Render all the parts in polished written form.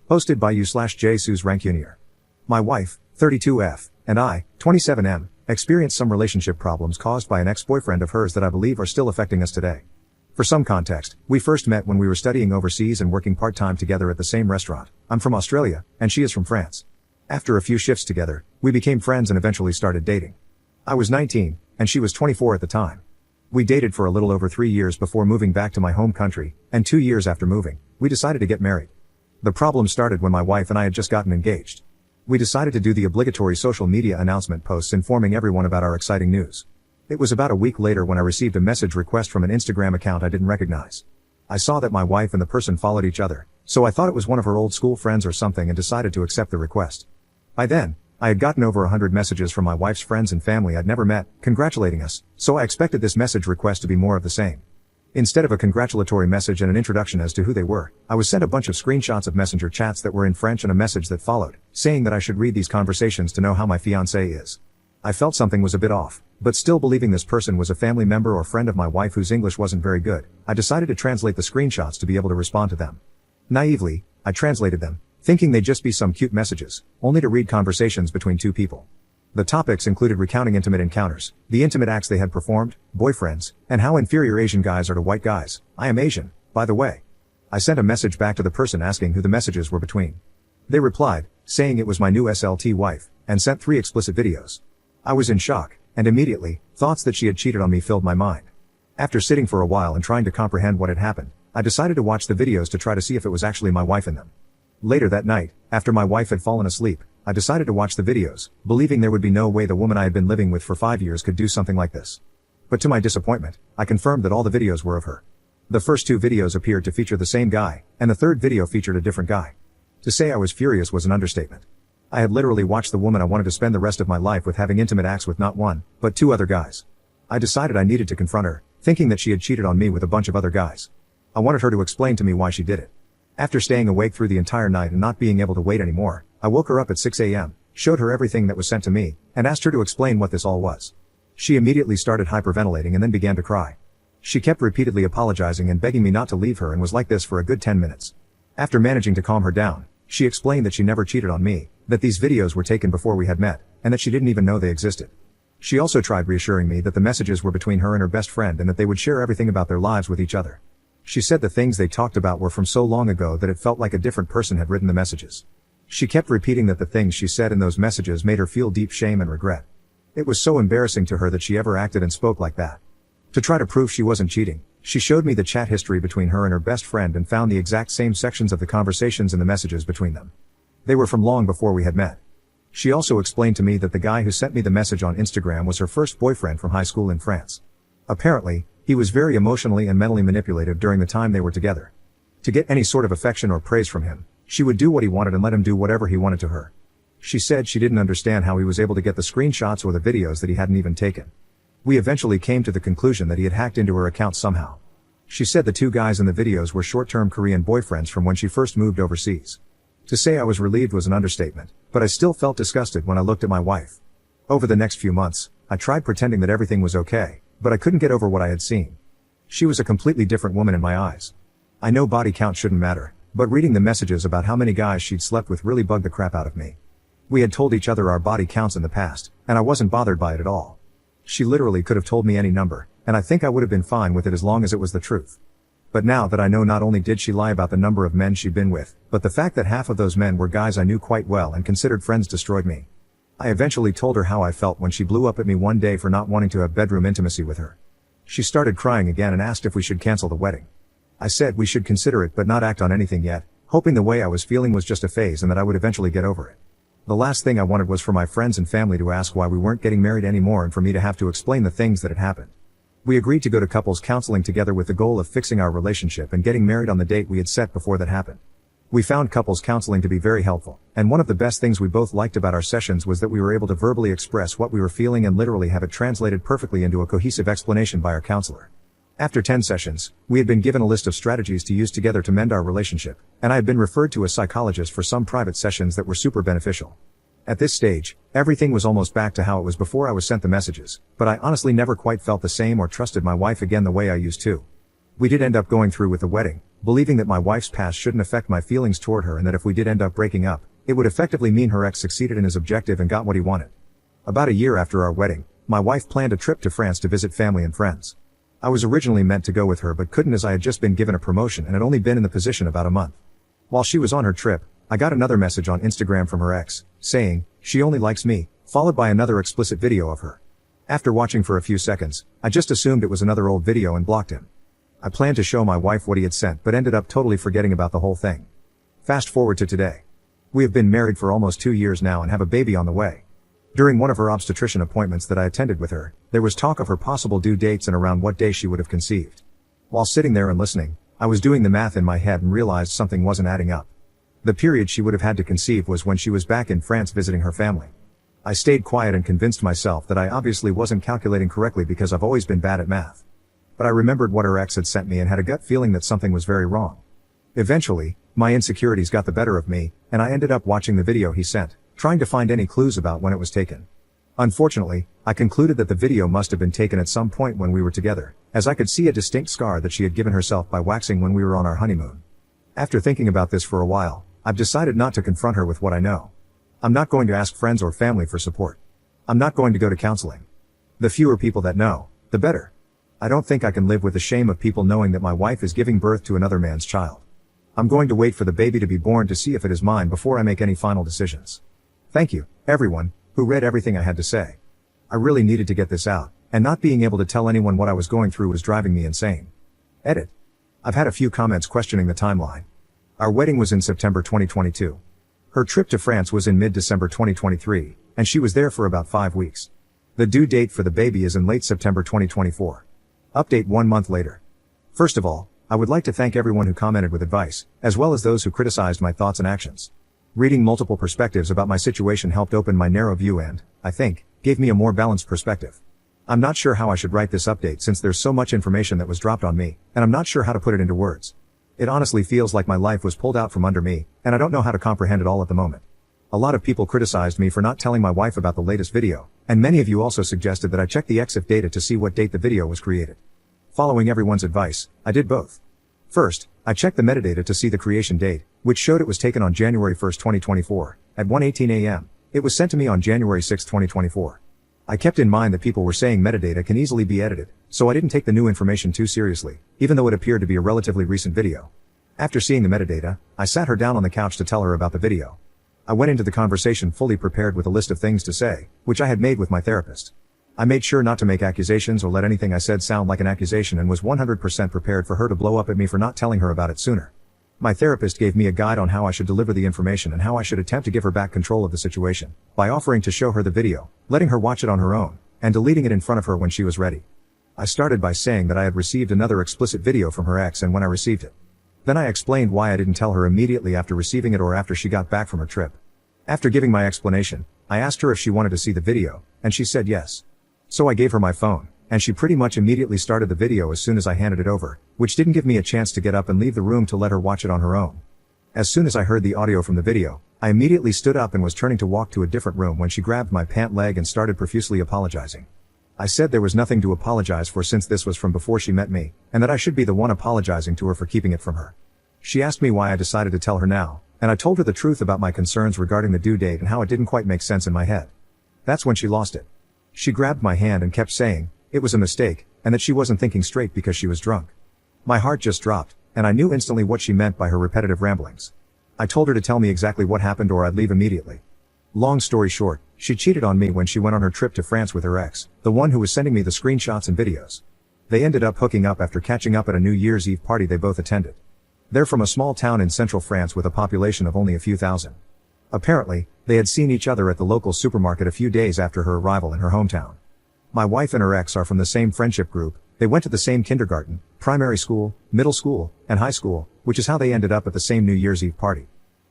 Hosted by u/J Suze Rancunier. My wife, 32F, and I, 27M, experienced some relationship problems caused by an ex-boyfriend of hers that I believe are still affecting us today. For some context, we first met when we were studying overseas and working part-time together at the same restaurant. I'm from Australia, and she is from France. After a few shifts together, we became friends and eventually started dating. I was 19, and she was 24 at the time. We dated for a little over 3 years before moving back to my home country, and 2 years after moving, we decided to get married. The problem started when my wife and I had just gotten engaged. We decided to do the obligatory social media announcement posts informing everyone about our exciting news. It was about a week later when I received a message request from an Instagram account I didn't recognize. I saw that my wife and the person followed each other, so I thought it was one of her old school friends or something and decided to accept the request. By then, I had gotten over 100 messages from my wife's friends and family I'd never met, congratulating us, so I expected this message request to be more of the same. Instead of a congratulatory message and an introduction as to who they were, I was sent a bunch of screenshots of messenger chats that were in French and a message that followed, saying that I should read these conversations to know how my fiancé is. I felt something was a bit off, but still believing this person was a family member or friend of my wife whose English wasn't very good, I decided to translate the screenshots to be able to respond to them. Naively, I translated them, thinking they'd just be some cute messages, only to read conversations between two people. The topics included recounting intimate encounters, the intimate acts they had performed, boyfriends, and how inferior Asian guys are to white guys. I am Asian, by the way. I sent a message back to the person asking who the messages were between. They replied, saying it was my new SLT wife, and sent 3 explicit videos. I was in shock, and immediately, thoughts that she had cheated on me filled my mind. After sitting for a while and trying to comprehend what had happened, I decided to watch the videos to try to see if it was actually my wife in them. Later that night, after my wife had fallen asleep, I decided to watch the videos, believing there would be no way the woman I had been living with for 5 years could do something like this. But to my disappointment, I confirmed that all the videos were of her. The first 2 videos appeared to feature the same guy, and the third video featured a different guy. To say I was furious was an understatement. I had literally watched the woman I wanted to spend the rest of my life with having intimate acts with not 1, but 2 other guys. I decided I needed to confront her, thinking that she had cheated on me with a bunch of other guys. I wanted her to explain to me why she did it. After staying awake through the entire night and not being able to wait anymore, I woke her up at 6 a.m., showed her everything that was sent to me, and asked her to explain what this all was. She immediately started hyperventilating and then began to cry. She kept repeatedly apologizing and begging me not to leave her and was like this for a good 10 minutes. After managing to calm her down, she explained that she never cheated on me, that these videos were taken before we had met, and that she didn't even know they existed. She also tried reassuring me that the messages were between her and her best friend and that they would share everything about their lives with each other. She said the things they talked about were from so long ago that it felt like a different person had written the messages. She kept repeating that the things she said in those messages made her feel deep shame and regret. It was so embarrassing to her that she ever acted and spoke like that. To try to prove she wasn't cheating, she showed me the chat history between her and her best friend and found the exact same sections of the conversations and the messages between them. They were from long before we had met. She also explained to me that the guy who sent me the message on Instagram was her first boyfriend from high school in France. Apparently, he was very emotionally and mentally manipulative during the time they were together. To get any sort of affection or praise from him, she would do what he wanted and let him do whatever he wanted to her. She said she didn't understand how he was able to get the screenshots or the videos that he hadn't even taken. We eventually came to the conclusion that he had hacked into her account somehow. She said the 2 guys in the videos were short-term Korean boyfriends from when she first moved overseas. To say I was relieved was an understatement, but I still felt disgusted when I looked at my wife. Over the next few months, I tried pretending that everything was okay, but I couldn't get over what I had seen. She was a completely different woman in my eyes. I know body count shouldn't matter, but reading the messages about how many guys she'd slept with really bugged the crap out of me. We had told each other our body counts in the past, and I wasn't bothered by it at all. She literally could have told me any number, and I think I would have been fine with it as long as it was the truth. But now that I know, not only did she lie about the number of men she'd been with, but the fact that half of those men were guys I knew quite well and considered friends destroyed me. I eventually told her how I felt when she blew up at me one day for not wanting to have bedroom intimacy with her. She started crying again and asked if we should cancel the wedding. I said we should consider it but not act on anything yet, hoping the way I was feeling was just a phase and that I would eventually get over it. The last thing I wanted was for my friends and family to ask why we weren't getting married anymore and for me to have to explain the things that had happened. We agreed to go to couples counseling together with the goal of fixing our relationship and getting married on the date we had set before that happened. We found couples counseling to be very helpful, and one of the best things we both liked about our sessions was that we were able to verbally express what we were feeling and literally have it translated perfectly into a cohesive explanation by our counselor. After 10 sessions, we had been given a list of strategies to use together to mend our relationship, and I had been referred to a psychologist for some private sessions that were super beneficial. At this stage, everything was almost back to how it was before I was sent the messages, but I honestly never quite felt the same or trusted my wife again the way I used to. We did end up going through with the wedding, believing that my wife's past shouldn't affect my feelings toward her and that if we did end up breaking up, it would effectively mean her ex succeeded in his objective and got what he wanted. About a year after our wedding, my wife planned a trip to France to visit family and friends. I was originally meant to go with her but couldn't as I had just been given a promotion and had only been in the position about a month. While she was on her trip, I got another message on Instagram from her ex, saying, "She only likes me," followed by another explicit video of her. After watching for a few seconds, I just assumed it was another old video and blocked him. I planned to show my wife what he had sent but ended up totally forgetting about the whole thing. Fast forward to today. We have been married for almost 2 years now and have a baby on the way. During one of her obstetrician appointments that I attended with her, there was talk of her possible due dates and around what day she would have conceived. While sitting there and listening, I was doing the math in my head and realized something wasn't adding up. The period she would have had to conceive was when she was back in France visiting her family. I stayed quiet and convinced myself that I obviously wasn't calculating correctly because I've always been bad at math. But I remembered what her ex had sent me and had a gut feeling that something was very wrong. Eventually, my insecurities got the better of me, and I ended up watching the video he sent, trying to find any clues about when it was taken. Unfortunately, I concluded that the video must have been taken at some point when we were together, as I could see a distinct scar that she had given herself by waxing when we were on our honeymoon. After thinking about this for a while, I've decided not to confront her with what I know. I'm not going to ask friends or family for support. I'm not going to go to counseling. The fewer people that know, the better. I don't think I can live with the shame of people knowing that my wife is giving birth to another man's child. I'm going to wait for the baby to be born to see if it is mine before I make any final decisions. Thank you, everyone, who read everything I had to say. I really needed to get this out, and not being able to tell anyone what I was going through was driving me insane. Edit. I've had a few comments questioning the timeline. Our wedding was in September 2022. Her trip to France was in mid-December 2023, and she was there for about 5 weeks. The due date for the baby is in late September 2024. Update 1 month later. First of all, I would like to thank everyone who commented with advice, as well as those who criticized my thoughts and actions. Reading multiple perspectives about my situation helped open my narrow view and, I think, gave me a more balanced perspective. I'm not sure how I should write this update since there's so much information that was dropped on me, and I'm not sure how to put it into words. It honestly feels like my life was pulled out from under me, and I don't know how to comprehend it all at the moment. A lot of people criticized me for not telling my wife about the latest video, and many of you also suggested that I check the EXIF data to see what date the video was created. Following everyone's advice, I did both. First, I checked the metadata to see the creation date, which showed it was taken on January 1, 2024, at 1:18 a.m. It was sent to me on January 6, 2024. I kept in mind that people were saying metadata can easily be edited, so I didn't take the new information too seriously, even though it appeared to be a relatively recent video. After seeing the metadata, I sat her down on the couch to tell her about the video. I went into the conversation fully prepared with a list of things to say, which I had made with my therapist. I made sure not to make accusations or let anything I said sound like an accusation and was 100% prepared for her to blow up at me for not telling her about it sooner. My therapist gave me a guide on how I should deliver the information and how I should attempt to give her back control of the situation, by offering to show her the video, letting her watch it on her own, and deleting it in front of her when she was ready. I started by saying that I had received another explicit video from her ex and when I received it. Then I explained why I didn't tell her immediately after receiving it or after she got back from her trip. After giving my explanation, I asked her if she wanted to see the video, and she said yes. So I gave her my phone, and she pretty much immediately started the video as soon as I handed it over, which didn't give me a chance to get up and leave the room to let her watch it on her own. As soon as I heard the audio from the video, I immediately stood up and was turning to walk to a different room when she grabbed my pant leg and started profusely apologizing. I said there was nothing to apologize for since this was from before she met me, and that I should be the one apologizing to her for keeping it from her. She asked me why I decided to tell her now, and I told her the truth about my concerns regarding the due date and how it didn't quite make sense in my head. That's when she lost it. She grabbed my hand and kept saying it was a mistake, and that she wasn't thinking straight because she was drunk. My heart just dropped, and I knew instantly what she meant by her repetitive ramblings. I told her to tell me exactly what happened or I'd leave immediately. Long story short, she cheated on me when she went on her trip to France with her ex, the one who was sending me the screenshots and videos. They ended up hooking up after catching up at a New Year's Eve party they both attended. They're from a small town in central France with a population of only a few thousand. Apparently, they had seen each other at the local supermarket a few days after her arrival in her hometown. My wife and her ex are from the same friendship group, they went to the same kindergarten, primary school, middle school, and high school, which is how they ended up at the same New Year's Eve party.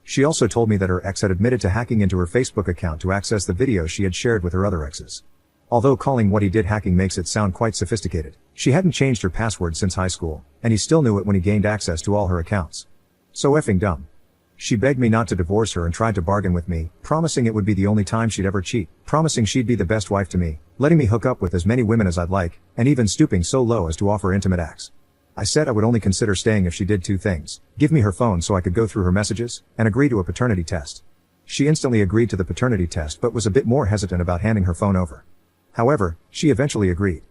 She also told me that her ex had admitted to hacking into her Facebook account to access the videos she had shared with her other exes. Although calling what he did hacking makes it sound quite sophisticated, she hadn't changed her password since high school, and he still knew it when he gained access to all her accounts. So effing dumb. She begged me not to divorce her and tried to bargain with me, promising it would be the only time she'd ever cheat, promising she'd be the best wife to me, letting me hook up with as many women as I'd like, and even stooping so low as to offer intimate acts. I said I would only consider staying if she did two things: give me her phone so I could go through her messages, and agree to a paternity test. She instantly agreed to the paternity test but was a bit more hesitant about handing her phone over. However, she eventually agreed.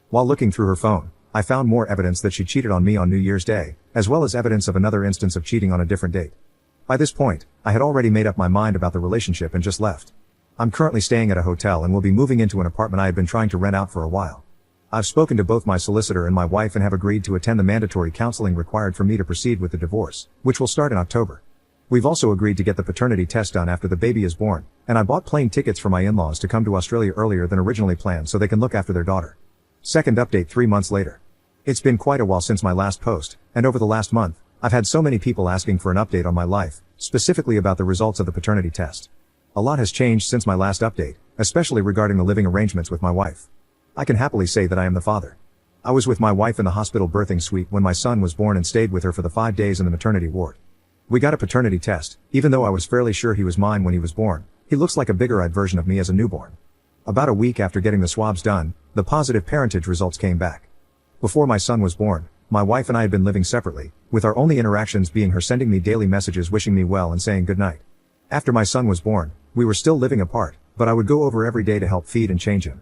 While looking through her phone, I found more evidence that she cheated on me on New Year's Day, as well as evidence of another instance of cheating on a different date. By this point, I had already made up my mind about the relationship and just left. I'm currently staying at a hotel and will be moving into an apartment I had been trying to rent out for a while. I've spoken to both my solicitor and my wife and have agreed to attend the mandatory counseling required for me to proceed with the divorce, which will start in October. We've also agreed to get the paternity test done after the baby is born, and I bought plane tickets for my in-laws to come to Australia earlier than originally planned so they can look after their daughter. Second update 3 months later. It's been quite a while since my last post, and over the last month, I've had so many people asking for an update on my life, specifically about the results of the paternity test. A lot has changed since my last update, especially regarding the living arrangements with my wife. I can happily say that I am the father. I was with my wife in the hospital birthing suite when my son was born and stayed with her for the 5 days in the maternity ward. We got a paternity test, even though I was fairly sure he was mine when he was born. He looks like a bigger-eyed version of me as a newborn. About a week after getting the swabs done, the positive parentage results came back. Before my son was born, my wife and I had been living separately, with our only interactions being her sending me daily messages wishing me well and saying goodnight. After my son was born, we were still living apart, but I would go over every day to help feed and change him.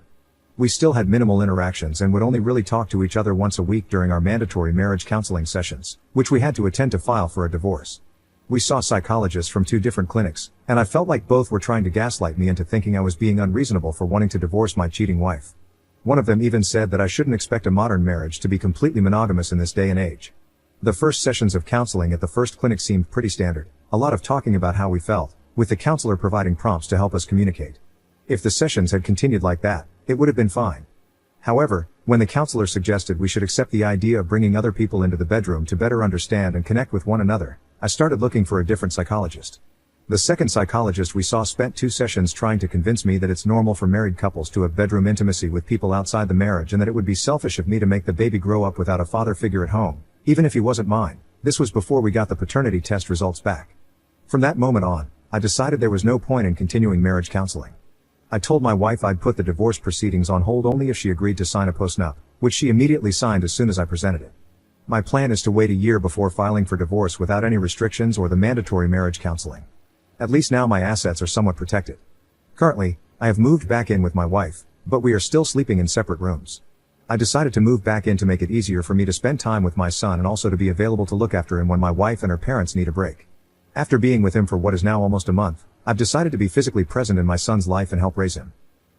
We still had minimal interactions and would only really talk to each other once a week during our mandatory marriage counseling sessions, which we had to attend to file for a divorce. We saw psychologists from 2 different clinics, and I felt like both were trying to gaslight me into thinking I was being unreasonable for wanting to divorce my cheating wife. One of them even said that I shouldn't expect a modern marriage to be completely monogamous in this day and age. The first sessions of counseling at the first clinic seemed pretty standard, a lot of talking about how we felt, with the counselor providing prompts to help us communicate. If the sessions had continued like that, it would have been fine. However, when the counselor suggested we should accept the idea of bringing other people into the bedroom to better understand and connect with one another, I started looking for a different psychologist. The second psychologist we saw spent 2 sessions trying to convince me that it's normal for married couples to have bedroom intimacy with people outside the marriage and that it would be selfish of me to make the baby grow up without a father figure at home, even if he wasn't mine. This was before we got the paternity test results back. From that moment on, I decided there was no point in continuing marriage counseling. I told my wife I'd put the divorce proceedings on hold only if she agreed to sign a postnup, which she immediately signed as soon as I presented it. My plan is to wait a year before filing for divorce without any restrictions or the mandatory marriage counseling. At least now my assets are somewhat protected. Currently, I have moved back in with my wife, but we are still sleeping in separate rooms. I decided to move back in to make it easier for me to spend time with my son and also to be available to look after him when my wife and her parents need a break. After being with him for what is now almost a month, I've decided to be physically present in my son's life and help raise him.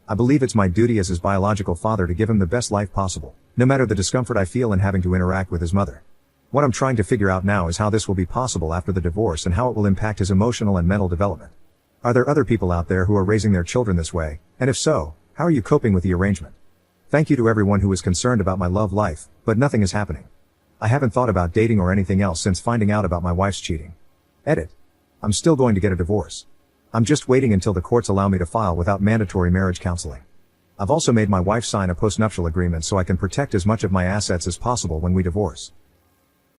I believe it's my duty as his biological father to give him the best life possible, no matter the discomfort I feel in having to interact with his mother. What I'm trying to figure out now is how this will be possible after the divorce and how it will impact his emotional and mental development. Are there other people out there who are raising their children this way, and if so, how are you coping with the arrangement? Thank you to everyone who is concerned about my love life, but nothing is happening. I haven't thought about dating or anything else since finding out about my wife's cheating. Edit. I'm still going to get a divorce. I'm just waiting until the courts allow me to file without mandatory marriage counseling. I've also made my wife sign a postnuptial agreement so I can protect as much of my assets as possible when we divorce.